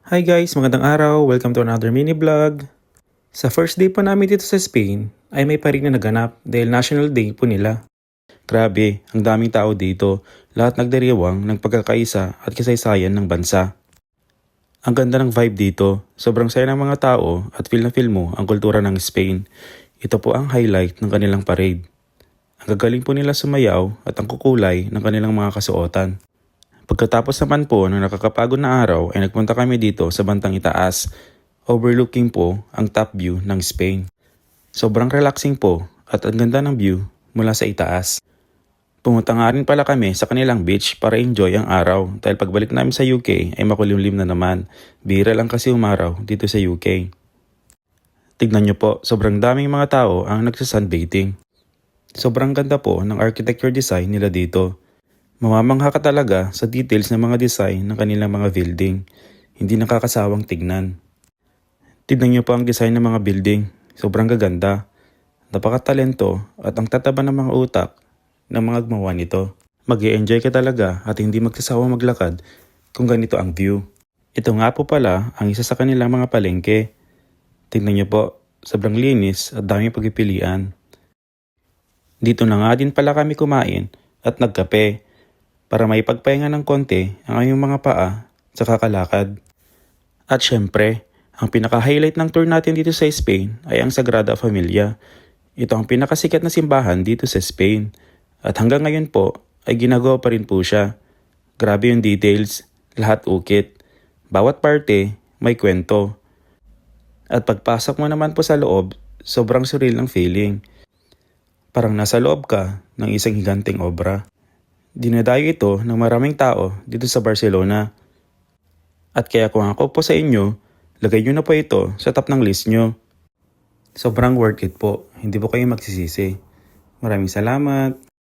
Hi guys, magandang araw. Welcome to another mini vlog. Sa first day po namin dito sa Spain ay may parig na naganap dahil National Day po nila. Grabe, ang daming tao dito. Lahat nagdiriwang ng pagkakaisa at kasaysayan ng bansa. Ang ganda ng vibe dito. Sobrang saya ng mga tao at feel na feel mo ang kultura ng Spain. Ito po ang highlight ng kanilang parade. Ang gagaling po nila sumayaw at ang kukulay ng kanilang mga kasuotan. Pagkatapos naman po ng nakakapagod na araw ay nagpunta kami dito sa bantang itaas, overlooking po ang top view ng Spain. Sobrang relaxing po at ang ganda ng view mula sa itaas. Pumunta nga rin pala kami sa kanilang beach para enjoy ang araw dahil pagbalik namin sa UK ay makulimlim na naman. Bihira lang kasi umaraw dito sa UK. Tignan nyo po, sobrang daming mga tao ang nagsasunbathing. Sobrang ganda po ng architecture design nila dito. Mamamangha ka talaga sa details ng mga design ng kanilang mga building. Hindi nakakasawang tignan. Tignan niyo po ang design ng mga building. Sobrang gaganda. Napakatalento at ang tataba ng mga utak ng mga gumawa nito. Mag-i-enjoy ka talaga at hindi magsasawang maglakad kung ganito ang view. Ito nga po pala ang isa sa kanilang mga palengke. Tignan niyo po, sobrang linis at daming pagpipilian. Dito na nga din pala kami kumain at nagkape para may pagpahinga ng konti ang aming mga paa sa kakalakad. At syempre, ang pinaka-highlight ng tour natin dito sa Spain ay ang Sagrada Familia. Ito ang pinakasikat na simbahan dito sa Spain. At hanggang ngayon po ay ginagawa pa rin po siya. Grabe yung details, lahat ukit. Bawat parte may kwento. At pagpasok mo naman po sa loob, sobrang surreal ng feeling. Parang nasa loob ka ng isang higanteng obra. Dinadayo ito ng maraming tao dito sa Barcelona. At kaya kung ako po sa inyo, lagay nyo na po ito sa top ng list nyo. Sobrang worth it po, hindi po kayo magsisisi. Maraming salamat.